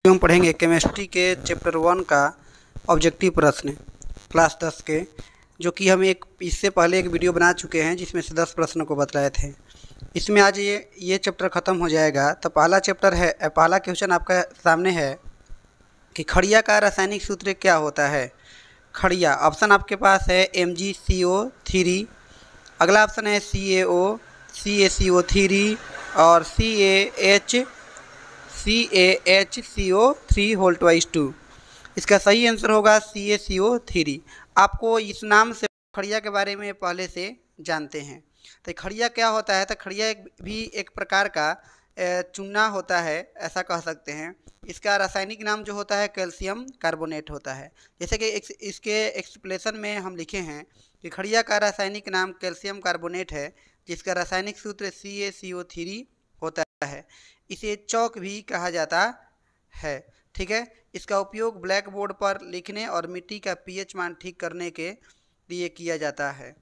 हम पढ़ेंगे केमिस्ट्री के चैप्टर 1 का ऑब्जेक्टिव प्रश्न क्लास 10 के, जो कि हम इससे पहले एक वीडियो बना चुके हैं जिसमें से 10 प्रश्नों को बतलाए थे। इसमें आज ये चैप्टर ख़त्म हो जाएगा। तो पहला क्वेश्चन आपका सामने है कि खड़िया का रासायनिक सूत्र क्या होता है। खड़िया ऑप्शन आपके पास है MgCO3, अगला ऑप्शन है CaO, CaCO3 और CaHCO3 इसका सही आंसर होगा CaCO3। आपको इस नाम से खड़िया के बारे में पहले से जानते हैं। तो खड़िया क्या होता है? तो खड़िया भी एक प्रकार का चूना होता है, ऐसा कह सकते हैं। इसका रासायनिक नाम जो होता है कैल्शियम कार्बोनेट होता है। जैसे कि इसके एक्सप्लेनेशन में हम लिखे हैं कि खड़िया का रासायनिक नाम कैल्शियम कार्बोनेट है, जिसका रासायनिक सूत्र CaCO3 होता है। इसे चौक भी कहा जाता है। ठीक है, इसका उपयोग ब्लैक बोर्ड पर लिखने और मिट्टी का pH मान ठीक करने के लिए किया जाता है।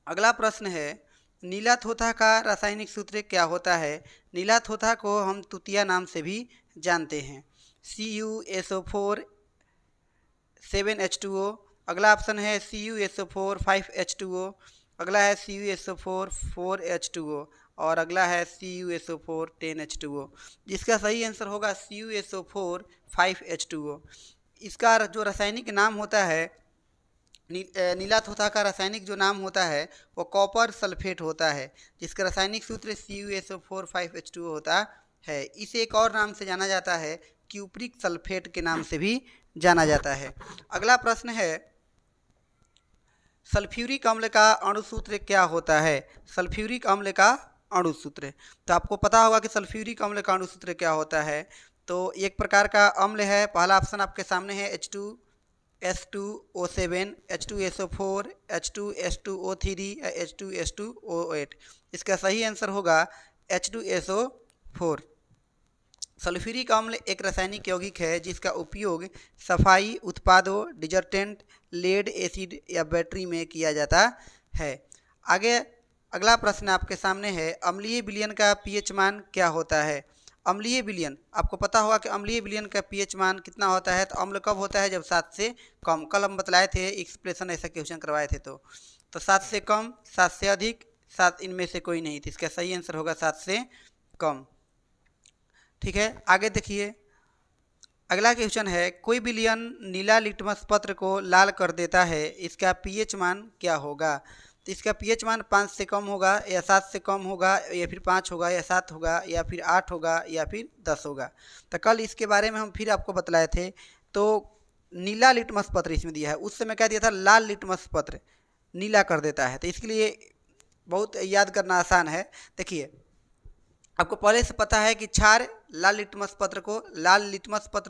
अगला प्रश्न है, नीला थोथा का रासायनिक सूत्र क्या होता है। नीला थोथा को हम तुतिया नाम से भी जानते हैं। CuSO4 7H2O, अगला ऑप्शन है CuSO4 5H2O, अगला है CuSO4 4H2O और अगला है CuSO4 10H2O, जिसका सही आंसर होगा CuSO4 5H2O। इसका जो रासायनिक नाम होता है, नीला थोथा का रासायनिक जो नाम होता है वो कॉपर सल्फेट होता है, जिसका रासायनिक सूत्र CuSO4 5H2O होता है। इसे एक और नाम से जाना जाता है, क्यूप्रिक सल्फेट के नाम से भी जाना जाता है। अगला प्रश्न है, सल्फ्यूरिक अम्ल का अणुसूत्र क्या होता है। सल्फ्यूरिक अम्ल का अणुसूत्र, तो आपको पता होगा कि सल्फ्यूरिक अम्ल का अणुसूत्र क्या होता है। तो एक प्रकार का अम्ल है। पहला ऑप्शन आपके सामने है H2S2O7, H2SO4, H2S2O3 या H2S2O8। इसका सही आंसर होगा H2SO4। सल्फ्यूरिक अम्ल एक रासायनिक यौगिक है जिसका उपयोग सफाई उत्पादों, डिटर्जेंट, लेड एसिड या बैटरी में किया जाता है। अगला प्रश्न आपके सामने है, अम्लीय विलयन का pH मान क्या होता है। अम्लीय विलयन, आपको पता होगा कि अम्लीय विलयन का pH मान कितना होता है। तो अम्ल कब होता है? जब 7 से कम। कल हम बतलाए थे, एक्सप्रेशन ऐसा क्वेश्चन करवाए थे। तो 7 से कम, 7 से अधिक, 7 इनमें से कोई नहीं। तो इसका सही आंसर होगा 7 से कम। ठीक है, आगे देखिए। अगला क्वेश्चन है, कोई विलयन नीला लिटमस पत्र को लाल कर देता है, इसका pH मान क्या होगा। तो इसका pH मान 5 से कम होगा या 7 से कम होगा या फिर 5 होगा या 7 होगा या फिर 8 होगा या फिर 10 होगा। तो कल इसके बारे में हम फिर आपको बतलाए थे। तो नीला लिटमस पत्र इसमें दिया है, उस समय क्या दिया था, लाल लिटमस पत्र नीला कर देता है। तो इसके लिए बहुत याद करना आसान है। देखिए, आपको पहले से पता है कि क्षार लाल लिटमस पत्र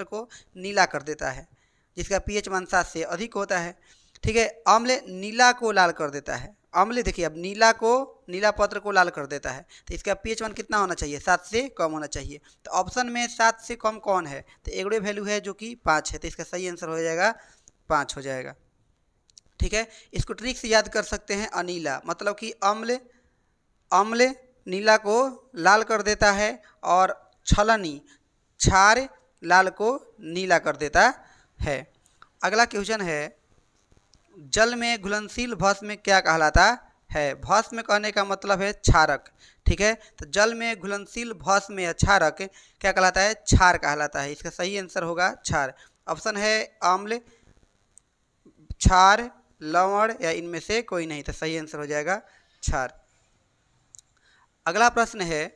को नीला कर देता है, जिसका pH मान 7 से अधिक होता है। ठीक है, अम्ल नीला को लाल कर देता है। अम्ल देखिए, अब नीला पत्र को लाल कर देता है, तो इसका pH मान कितना होना चाहिए? 7 से कम होना चाहिए। तो ऑप्शन में 7 से कम कौन है? तो एगड़े वैल्यू है जो कि 5 है। तो इसका सही आंसर हो जाएगा 5 हो जाएगा। ठीक है, इसको ट्रिक से याद कर सकते हैं। अनीला मतलब कि अम्ल नीला को लाल कर देता है और छलनी क्षार लाल को नीला कर देता है। अगला क्वेश्चन है, जल में घुलनशील भस्म क्या कहलाता है। भस्म कहने का मतलब है क्षारक। ठीक है, तो जल में घुलनशील भस्म या क्षारक क्या कहलाता है? क्षार कहलाता है। इसका सही आंसर होगा क्षार। ऑप्शन है अम्ल, क्षार, लवण या इनमें से कोई नहीं। तो सही आंसर हो जाएगा क्षार। अगला प्रश्न है,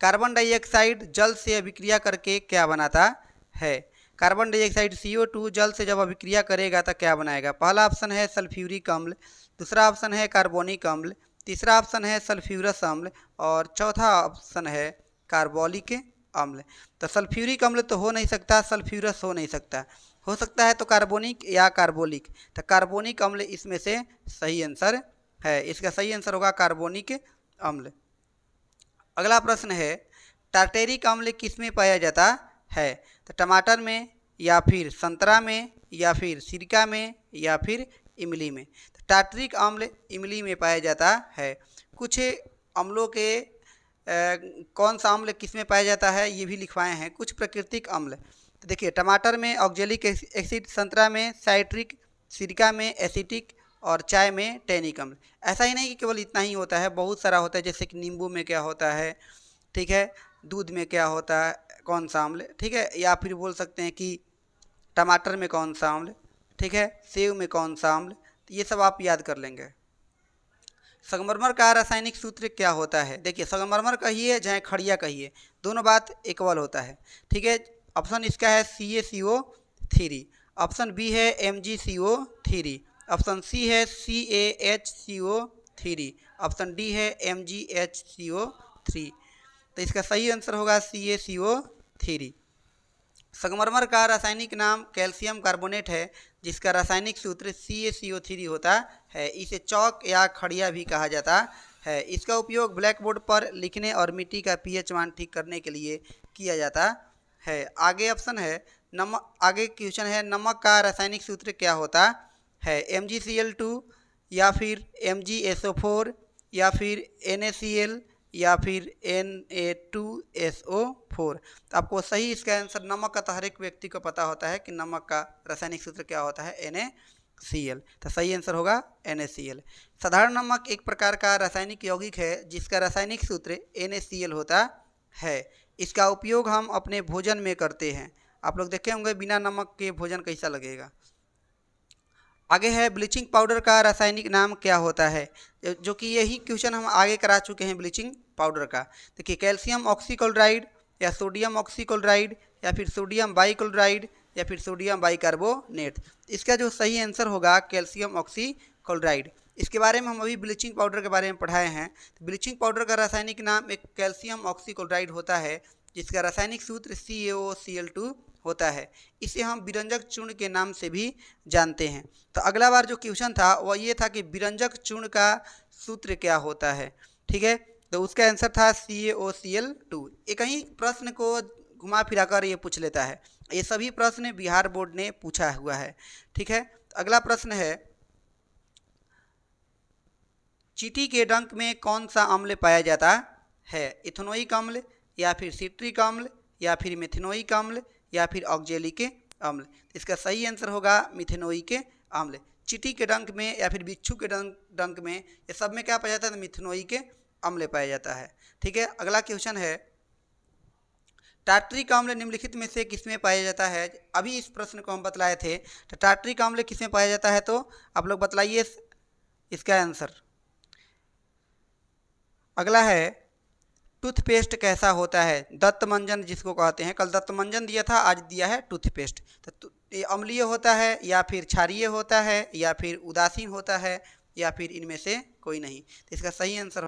कार्बन डाइऑक्साइड जल से अभिक्रिया करके क्या बनाता है। कार्बन डाइऑक्साइड CO2 जल से जब अभिक्रिया करेगा तो क्या बनाएगा। पहला ऑप्शन है सल्फ्यूरिक अम्ल, दूसरा ऑप्शन है कार्बोनिक अम्ल, तीसरा ऑप्शन है सल्फ्यूरस अम्ल और चौथा ऑप्शन है कार्बोलिक अम्ल। तो सल्फ्यूरिक अम्ल तो हो नहीं सकता, सल्फ्यूरस हो नहीं सकता, हो सकता है तो कार्बोनिक या कार्बोलिक। तो कार्बोनिक अम्ल इसमें से सही आंसर है। इसका सही आंसर होगा कार्बोनिक अम्ल। अगला प्रश्न है, टार्टेरिक अम्ल किस में पाया जाता है। तो टमाटर में या फिर संतरा में या फिर सिरका में या फिर इमली में। तो टार्टेरिक अम्ल इमली में पाया जाता है। कुछ अम्लों के कौन सा अम्ल किस में पाया जाता है ये भी लिखवाए हैं। कुछ प्राकृतिक अम्ल, तो देखिए टमाटर में ऑक्जेलिक एसिड, संतरा में साइट्रिक, सिरका में एसिटिक और चाय में टैनिक अम्ल। ऐसा ही नहीं कि केवल इतना ही होता है, बहुत सारा होता है, जैसे कि नींबू में क्या होता है, ठीक है, दूध में क्या होता है, कौन सा अम्ल, ठीक है, या फिर बोल सकते हैं कि टमाटर में कौन सा अम्ल, ठीक है, सेव में कौन सा अम्ल, तो ये सब आप याद कर लेंगे। संगमरमर का रासायनिक सूत्र क्या होता है? देखिए संगमरमर कहिए चाहे खड़िया कहिए, दोनों बात इक्वल होता है, ठीक है। ऑप्शन इसका है CaCO3, ऑप्शन बी है MgCO3, ऑप्शन सी है CaHCO3, ऑप्शन डी है MgHCO3। तो इसका सही आंसर होगा CaCO3। संगमरमर का रासायनिक नाम कैल्शियम कार्बोनेट है, जिसका रासायनिक सूत्र CaCO3 होता है। इसे चौक या खड़िया भी कहा जाता है। इसका उपयोग ब्लैक बोर्ड पर लिखने और मिट्टी का pH मान ठीक करने के लिए किया जाता है। आगे ऑप्शन है नमक, आगे क्वेश्चन है नमक का रासायनिक सूत्र क्या होता है? MgCl2 या फिर MgSO4 या फिर NaCl या फिर Na2SO4। तो आपको सही इसका आंसर नमक का तो हर एक व्यक्ति को पता होता है कि नमक का रासायनिक सूत्र क्या होता है, NaCl। तो सही आंसर होगा NaCl। साधारण नमक एक प्रकार का रासायनिक यौगिक है जिसका रासायनिक सूत्र NaCl होता है। इसका उपयोग हम अपने भोजन में करते हैं। आप लोग देखे होंगे बिना नमक के भोजन कैसा लगेगा। आगे है ब्लीचिंग पाउडर का रासायनिक नाम क्या होता है? जो कि यही क्वेश्चन हम आगे करा चुके हैं ब्लीचिंग पाउडर का। देखिए कैल्शियम ऑक्सीक्लोराइड या सोडियम ऑक्सीक्लोराइड या फिर सोडियम बाइक्लोराइड या फिर सोडियम बाइकार्बोनेट। इसका जो सही आंसर होगा कैल्शियम ऑक्सीक्लोराइड। इसके बारे में हम अभी ब्लीचिंग पाउडर के बारे में पढ़ाए हैं। तो ब्लीचिंग पाउडर का रासायनिक नाम एक कैल्शियम ऑक्सीक्लोराइड होता है, जिसका रासायनिक सूत्र CaOCl2 होता है। इसे हम विरंजक चूर्ण के नाम से भी जानते हैं। तो अगला बार जो क्वेश्चन था वह ये था कि विरंजक चूर्ण का सूत्र क्या होता है, ठीक है। तो उसका आंसर था CaOCl2। एक ही प्रश्न को घुमा फिरा कर ये पूछ लेता है। ये सभी प्रश्न बिहार बोर्ड ने पूछा हुआ है, ठीक है। अगला प्रश्न है चींटी के डंक में कौन सा अम्ल पाया जाता है? इथेनोइक अम्ल या फिर सिट्रिक अम्ल या फिर मेथेनोइक अम्ल या फिर ऑक्जेलिक अम्ल। इसका सही आंसर होगा मिथेनोइक अम्ल। चींटी के डंक में या फिर बिच्छू के डंक में, ये सब में क्या पाया जाता है? मिथेनोइक अम्ल पाया जाता है, ठीक है। अगला क्वेश्चन है टार्टरिक अम्ल निम्नलिखित में से किसमें पाया जाता है? अभी इस प्रश्न को हम बतलाए थे। तो टार्टरिक अम्ल किसमें पाया जाता है? तो आप लोग बतलाइए इसका आंसर। अगला है टूथपेस्ट कैसा होता है? दंतमंजन जिसको कहते हैं, कल दंतमंजन दिया था, आज दिया है टूथपेस्ट। तो ये अम्लीय होता है या फिर क्षारीय होता है या फिर उदासीन होता है या फिर इनमें से कोई नहीं। तो इसका सही आंसर